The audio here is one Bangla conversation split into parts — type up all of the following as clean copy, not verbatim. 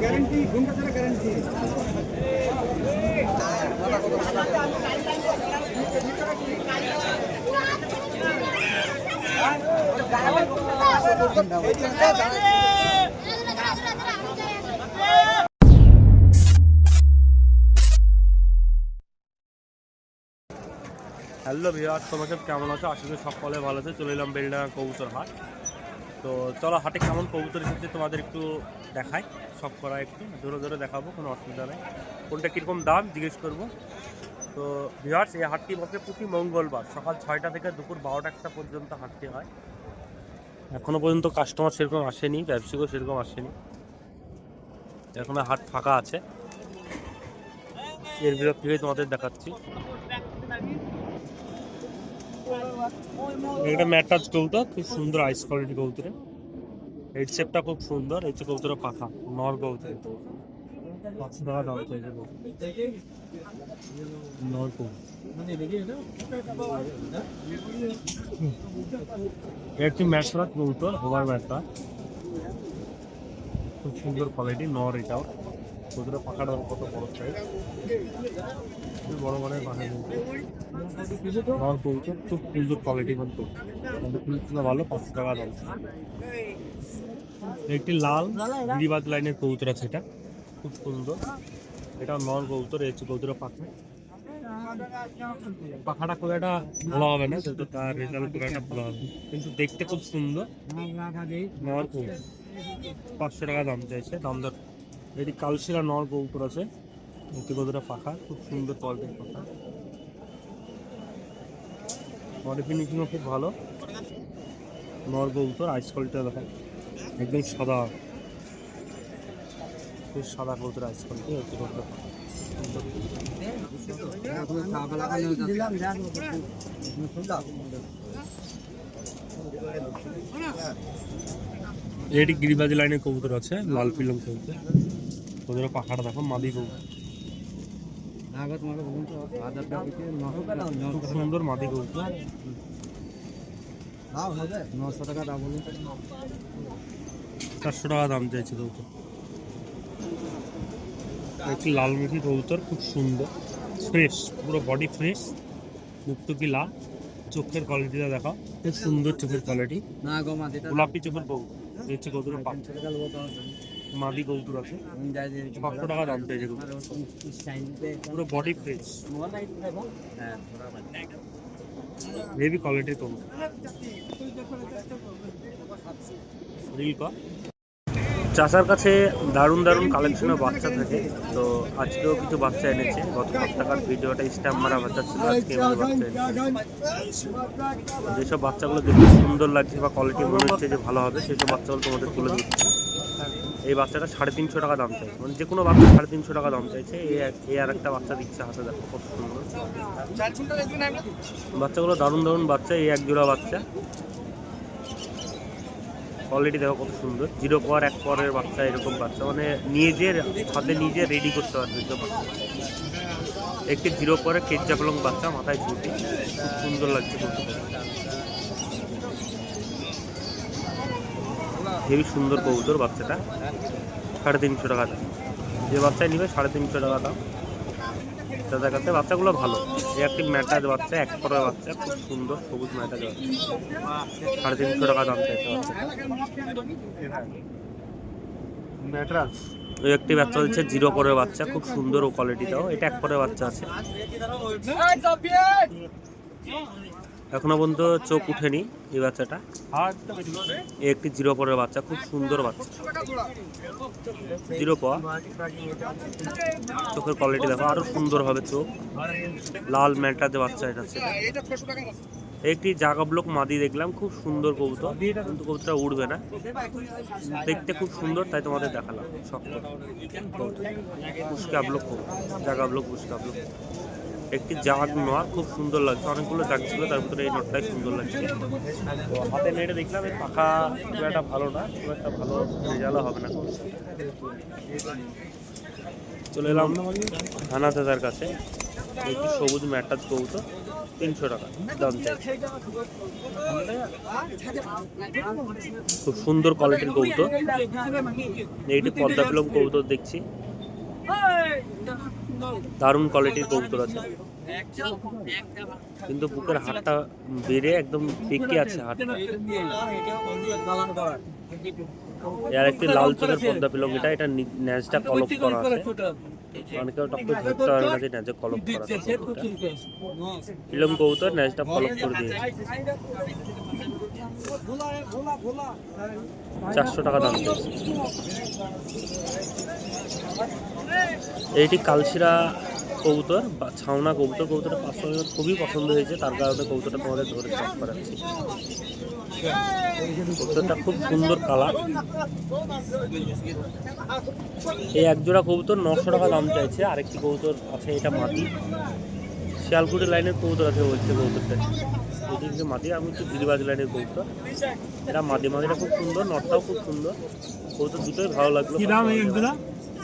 গ্যারান্টি ঘন্টা ছাড়া গ্যারান্টি। হ্যালো ভিউয়ার্স, তোমরা সব কেমন আছো? আশা করি সকলে ভালো আছে। চলে এলাম বেলডাঙ্গা কবুতর হাট। তো চলো হাটে কেমন কবুতর এসেছে তোমাদের একটু দেখাই, সব করা একটু ধরে ধরে দেখাবো, কোনো অসুবিধা নেই। কোনটা কীরকম দাম জিজ্ঞেস করবো। তো ভিউয়ার্স, এই হাটটি বসে প্রতি মঙ্গলবার সকাল 6টা থেকে দুপুর 12টা পর্যন্ত হাটটি হয়। এখনও পর্যন্ত কাস্টমার সেরকম আসেনি, ব্যবসায়িকও সেরকম আসেনি, এখনো হাট ফাঁকা আছে। এর বিরোধ থেকে তোমাদের দেখাচ্ছি। এটা ম্যাটাজ কবুতর, খুব সুন্দর আইস কোয়ালিটি কবুতরের। হেড শেপটা খুব সুন্দর। এই যে কবুতরের পাখা, নর কবুতর, 500 টাকা দাম চাইছে নর কবুতর। একটি ম্যাটরা কবুতর, ওভার ম্যাটরা, খুব সুন্দর কোয়ালিটি নর। এটাও কবুতরের পাখাটা কত বড় সাইজ, বড় বড় পাখা নর কবুতর, খুব সুন্দর কোয়ালিটি কিন্তু ভালো। 500 টাকা দাম। একটি লাল গিরিবাজ লাইনের কবুতর আছে, এটা খুব সুন্দর। এটা নর কবুতর। এই কবুতরের পাখাটা খুব একটা ভালো হবে না, কিন্তু তার রেজাল্ট খুব একটা ভালো হবে, কিন্তু দেখতে খুব সুন্দর। নর কবুতর 500 টাকা দাম চাইছে, দাম দর। এটি কালশিরা নর কবুতর আছে। একটি কবুতরের পাখা খুব সুন্দর কোয়ালিটির পাখা, বডি ফিনিশিংও খুব ভালো। নর কবুতর আইস কোয়ালিটিটা দেখা একদম সাদা, খুব সাদা কবুতর আইস কোয়ালিটি। হচ্ছে কবুতর এটি গিরিবাজি লাইনের কবুতর আছে, লাল পিলং কবুতর। ওদের পাখাটা দেখো, মাদি কবুতর, খুব সুন্দর মাদি কবুতর। 900 টাকা দাম বলুন। 400 টাকা দাম চাইছে কবুতর। একটি লালমুখী কবুতর, খুব সুন্দর, ফ্রেশ, পুরো বডি ফ্রেশ, মুক্তকি লাল। চোখের কোয়ালিটিটা দেখা খুব সুন্দর, চোখের কোয়ালিটি, গোলাপি চোখের কবুতর। হচ্ছে কবুতরের মাদি কবুতর আছে, 500 টাকা দাম চাইছে। পুরো বডি ফ্রেশ, হেভি কোয়ালিটির কবুতর। চাচার কাছে দারুণ দারুণ কালেকশনের বাচ্চা থাকে। তো আজকেও কিছু বাচ্চা এনেছে। গত সপ্তাহের ভিডিওটা স্ট্যাম্প মারা বাচ্চা ছিল, আজকে বাচ্চা এনেছে। যেসব বাচ্চাগুলো দেখতে সুন্দর লাগছে বা কোয়ালিটি মনে হচ্ছে যে ভালো হবে, সেসব বাচ্চাগুলো তোমাদের তুলে দিচ্ছি। এই বাচ্চাটা 350 টাকা দাম চাই, মানে যে কোনো বাচ্চা 350 টাকা দাম চাইছে। এই আর একটা বাচ্চা দিচ্ছে হাতে, দেখো কত সুন্দর বাচ্চাগুলো, দারুণ দারুণ বাচ্চা। এই এক জোড়া বাচ্চা, কোয়ালিটি দেখো কত সুন্দর। 0 পাওয়ার 1 পাওয়ারের বাচ্চা, এরকম বাচ্চা মানে নিজের হাতে নিজে রেডি করতে পারবে এসব বাচ্চা। একটি 0 পাওয়ারের কেজ্জা পালং বাচ্চা, মাথায় ঝুঁটি, খুব সুন্দর লাগছে। হেবি সুন্দর কবুতর বাচ্চাটা, 350 টাকা দাম। যে বাচ্চায় নিবে 350 টাকা দাম। তাদের কাছে বাচ্চাগুলো ভালো। এই একটি ম্যাটাজ বাচ্চা, 1 পরের বাচ্চা, খুব সুন্দর সবুজ ম্যাটাজ বাচ্চা, 350 টাকা দাম চাইতে বাচ্চা। ওই একটি বাচ্চা হচ্ছে 0 পরের বাচ্চা, খুব সুন্দর ও কোয়ালিটিটাও। এটা 1 পরের বাচ্চা আছে, এখনো পর্যন্ত চোখ উঠেনি এই বাচ্চাটা। একটি 0 পরের বাচ্চা, খুব সুন্দর বাচ্চা, 0 পাওয়া। চোখের কোয়ালিটি দেখো, আরো সুন্দর হবে চোখ। লাল ম্যাটাতে বাচ্চা এটা আছে। একটি জাগা ব্লক মাদি দেখলাম, খুব সুন্দর কবুতর, কিন্তু কবুতরটা উড়বে না, দেখতে খুব সুন্দর, তাই তোমাদের দেখালাম। শক্ত পুষ্কা ব্লক কবুতর, জাগা ব্লক পুষ্কা ব্লক। একটি জাগ নোয়া, খুব সুন্দর লাগছে। অনেকগুলো জাগ ছিল, তার ভিতরে এই নটটাই সুন্দর লাগছে। তো হাতে নেড়ে দেখলাম এই পাখা খুব একটা ভালো না, খুব একটা ভালো রেজাল্টও হবে না। চলে এলাম হানা দাদার কাছে। একটি সবুজ ম্যাটাজ কবুতর, 300 টাকা দাম চাইছে। খুব সুন্দর কোয়ালিটির কবুতর। এইটি পদ্মা ফিলম কবুতর দেখছি, দারুণ কোয়ালিটির কবুতর আছে, কিন্তু বুকের হাতটা বেড়ে একদম বেঁকে আছে হাতটা। আর একটি লাল চোখের পদ্মা ফিলম, এটা ন্যাজটা কলপ করা আছে, অনেকে টককে ধরতে পারবে না যে ন্যাজে কলপ করা আছে। ফিলম কবুতর ন্যাজটা কলপ করে দিয়েছে, 400 টাকা দাম দিয়েছে। এইটি কালশিরা কবুতর বা ছাউনা কবুতর। কবুতরটা খুবই পছন্দ হয়েছে, তার কারণে কবুতরটা তোমাদের ধরে চাষ করাচ্ছি। কবুতরটা খুব সুন্দর কালার। এই এক জোড়া কবুতর 900 টাকা দাম চাইছে। আরেকটি কবুতর আছে, এটা মাটি, শিয়ালকুটি লাইনের কবুতর আছে বলছে কবুতরটা। এদিকে মাটি, আমি হচ্ছে গিরিবাজ লাইনের কবুতর। এটা মাটিটা খুব সুন্দর, নটটাও খুব সুন্দর। কবুতর দুটোই ভালো লাগলো।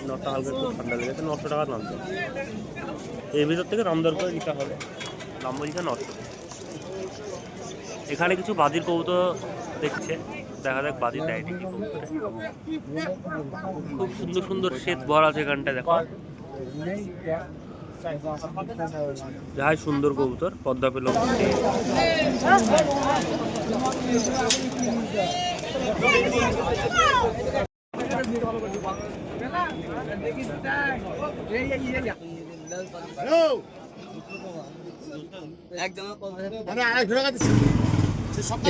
নটটা হালকা একটু ঠান্ডা লেগেছে, 900 টাকা দাম চাইছে। এর ভিতর থেকে দাম দর করে নিতে হবে। দাম বলছে 900। এখানে কিছু বাজির কবুতর দেখছে, দেখা যাক বাজি দেয় নাকি কবুতরে। খুব সুন্দর সুন্দর শ্বেত বর আছে এখানটায়, দেখো যাই সুন্দর কবুতর পদ্মা পেল।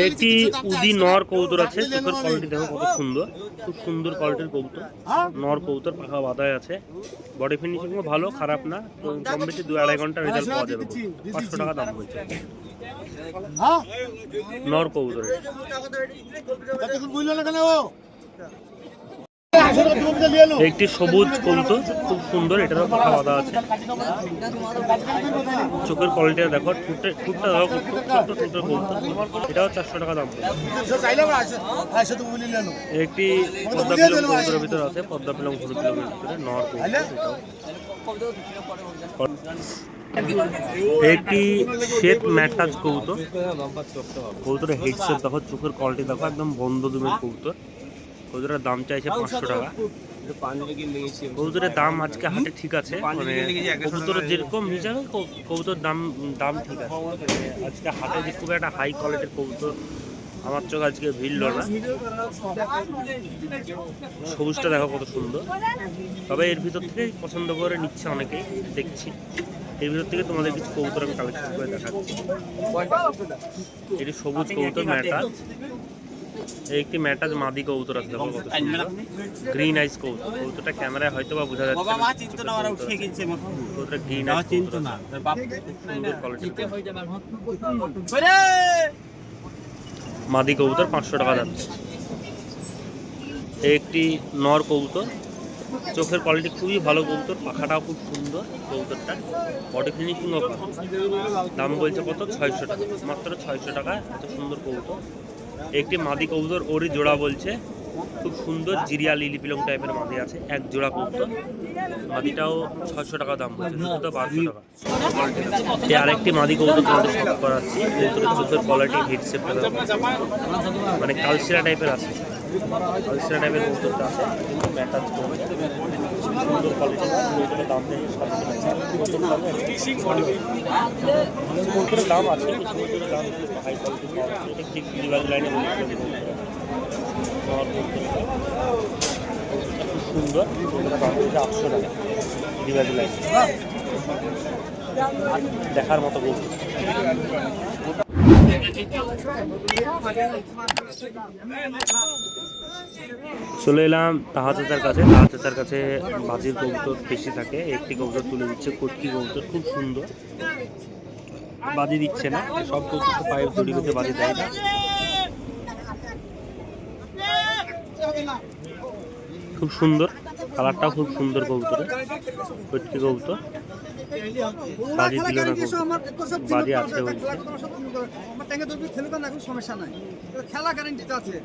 একটি উদি নর কবুতর আছে, চোখের কোয়ালিটি দেখো কত সুন্দর, খুব সুন্দর কোয়ালিটির কবুতর। নর কবুতর পাখা বাঁধায় আছে, বডি ফিনিশিংও ভালো, খারাপ না। কম বেশি 2-2.5 ঘন্টা রেজাল্ট পাওয়া যাবে। 500 টাকা দাম বলছে নর কবুতরের। একটি সবুজ কবুতর খুব সুন্দর, এটারও পাখা বাঁধা আছে। চোখের কোয়ালিটিটা দেখো, ঠুটটা দেখো, ছোট্ট ছোট্ট কবুতর। এটাও 400 টাকা দাম। একটি পদ্মা ফিলম কবুতরের ভিতরে আছে, পদ্মা ফিলম হলুদ ফিলমের ভিতরে নর কবুতর। একটি শ্বেত ম্যাটাজ কবুতর। কবুতরের হেডসেট দেখো, চোখের কোয়ালিটি দেখো, একদম বন্ধ দুমের কবুতর। কবুতরের দাম চাইছে 500 টাকা। কবুতরের দাম আজকে হাটে ঠিক আছে, মানে কবুতরের যেরকম হিসাবে কবুতর দাম ঠিক আছে। আজকে হাটে যে খুব একটা হাই কোয়ালিটির কবুতর আমার চোখ আজকে ভিড়ল না। সবুজটা দেখো কত সুন্দর, তবে এর ভিতর থেকে পছন্দ করে নিচ্ছে অনেকেই, দেখছি। এর ভিতর থেকে তোমাদের কিছু কবুতর আমি কালেকশন করে দেখাচ্ছি। এটি সবুজ কবুতর ম্যাটাজ। একটি ম্যাটাজ মাদি কবুতর আছে, দেখো কত সুন্দর, গ্রিন আইস কবুতর। কবুতরটা ক্যামেরায় হয়তো বা বোঝা যাচ্ছে না, কবুতরটা গ্রিন আইস কবুতর, সুন্দর কোয়ালিটি মাদি কবুতর। 500 টাকা দাম। একটি নর কবুতর, চোখের কোয়ালিটি খুবই ভালো কবুতর, পাখাটাও খুব সুন্দর কবুতরটা, বডি ফিনিশিংও ভালো। দাম বলছে কত? 600 টাকা, মাত্র 600 টাকা। এত সুন্দর কবুতর। একটি মাদি কবুতর, ওরই জোড়া বলছে, খুব সুন্দর জিরিয়া লিলি পিলং টাইপের মাদি আছে, এক জোড়া কবুতর। মাদিটাও 600 টাকা দাম বলছে, দুটো 1200 টাকা। আরেকটি মাদি কবুতর তোমাদের শখ করাচ্ছি। কবুতরের চোখের কোয়ালিটি হেডসেট মানে কালশিরা টাইপের আছে, কালশিরা টাইপের কবুতরটা আছে, কিন্তু ম্যাটাজ কবুতর, সুন্দর কোয়ালিটি। কবুতরের দাম নেই, কবুতরের দাম আছে, কবুতরের দাম হাই কোয়ালিটি পাওয়া যাচ্ছে। এটা ঠিক গিরিবাজ লাইনে খুব সুন্দর, কবুতরের দাম হচ্ছে 800 টাকা গিরিবাজ লাইন। দেখার মতো কবুতর। চলে এলাম তাহা চাচার কাছে। তাহা চাচার কাছে বাজির কবুতর বেশি থাকে। একটি কবুতর তুলে দিচ্ছে, কটকি কবুতর, খুব সুন্দর, বাজি দিচ্ছে না, সব কবুতর পাইপ দড়ি বেঁধে বাজি দেয় না। খুব সুন্দর কালারটাও, খুব সুন্দর কবুতরের, কটকি কবুতর। বাজি দিল না, বাজি আছে সমস্যা নাই, খেলা গ্যারান্টি আছে।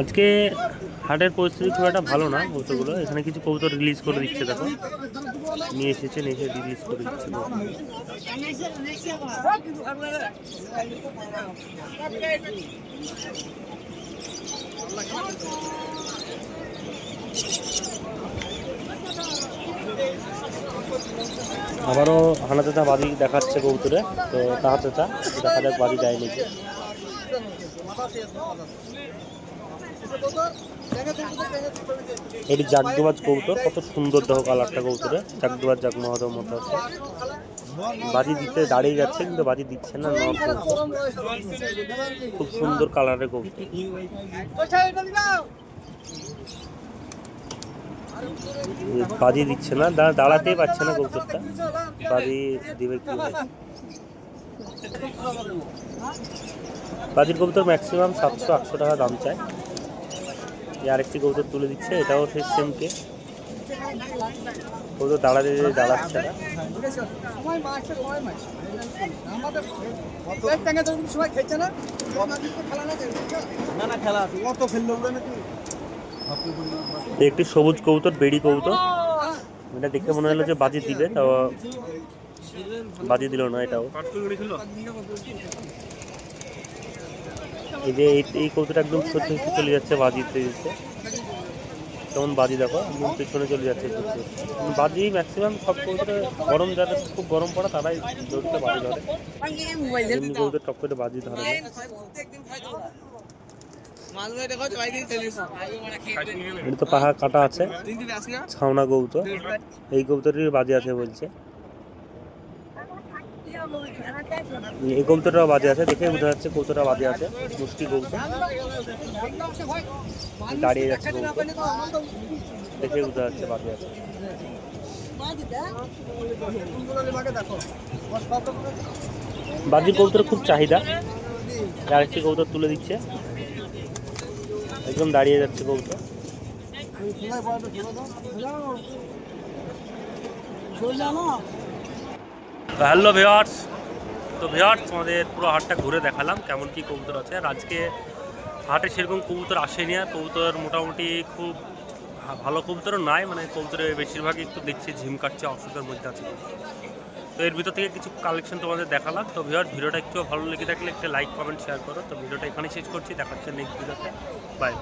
আজকে হাটের পরিস্থিতি খুব একটা ভালো না কবুতরগুলো। এখানে কিছু কবুতর রিলিজ করে দিচ্ছে, দেখো নিয়ে এসে রিলিজ করে দিচ্ছে। আবারও হানা চাচা বাজি দেখাচ্ছে কবুতরে, তো তাহা চাচা দেখা যাক বাজি দেয় নাকি। এটি জাগদুবাজ কবুতর, কত সুন্দর দেখো কালারটা কবুতরে, জাগদুবাজ জাগমহাদের মতো আছে। বাজি দিতে দাঁড়িয়ে যাচ্ছে কিন্তু বাজি দিচ্ছে না, নর কবুতর, খুব সুন্দর কালারের কবুতর। বাজি দিচ্ছে না, দাঁড়াতেই পারছে না কবুতরটা, বাজি দিবে কি? বাজির কবুতর ম্যাক্সিমাম 700-800 টাকা দাম চায়। আরেকটি কবুতর তুলে দিচ্ছে, এটাও সেই সেম কে কবুতর দাঁড়াচ্ছে না। একটি সবুজ কবুতর, বেড়ি কবুতর, এটা দেখে মনে হলো যে বাজি দিবে, তাও বাজি দিল না। এটাও এই যে এই কবুতরটা একদম সত্যি চলে যাচ্ছে বাজি দিতে, যেমন বাজি দেখো পেছনে চলে যাচ্ছে। বাজি ম্যাক্সিমাম সব কবুতরে গরম, যাদের খুব গরম পড়ে তারাই ধরতে বাজি ধরে, এমনি কবুতর টপ করে বাজি ধরে না। এটা তো পাহাড় কাটা আছে, ছাউনা কবুতর, এই কবুতরের বাজি আছে বলছে। এই কবুতরটাও বাজে আছে, দেখে বোঝা যাচ্ছে কবুতরটা বাজে আছে। মুষ্টি কবুতর দাঁড়িয়ে যাচ্ছে, কবুতর দেখে বোঝা যাচ্ছে বাজে আছে। বাজি কবুতর খুব চাহিদা। আরেকটি কবুতর তুলে দিচ্ছে, একদম দাঁড়িয়ে যাচ্ছে কবুতর। হ্যালো ভিউয়ার্স, তো ভিউয়ার্স আমাদের পুরো হাটটা ঘুরে দেখালাম কেমন কি কবুতর আছে। আর আজকে হাটে সেরকম কবুতর আসেনি, আর কবুতর মোটামুটি খুব ভালো কবুতরও নাই, মানে কবুতরের বেশিরভাগই একটু দেখছি ঝিম কাটছে, অসুখের মধ্যে আছে। তো এর ভিতর থেকে কিছু কালেকশন তোমাদের দেখালাম। তো ভিউয়ার্স ভিডিওটা একটু ভালো লেগে থাকলে একটা লাইক কমেন্ট শেয়ার করো। তো ভিডিওটা এখানে শেষ করছি, দেখাচ্ছে নেক্সট ভিডিওতে, বাই।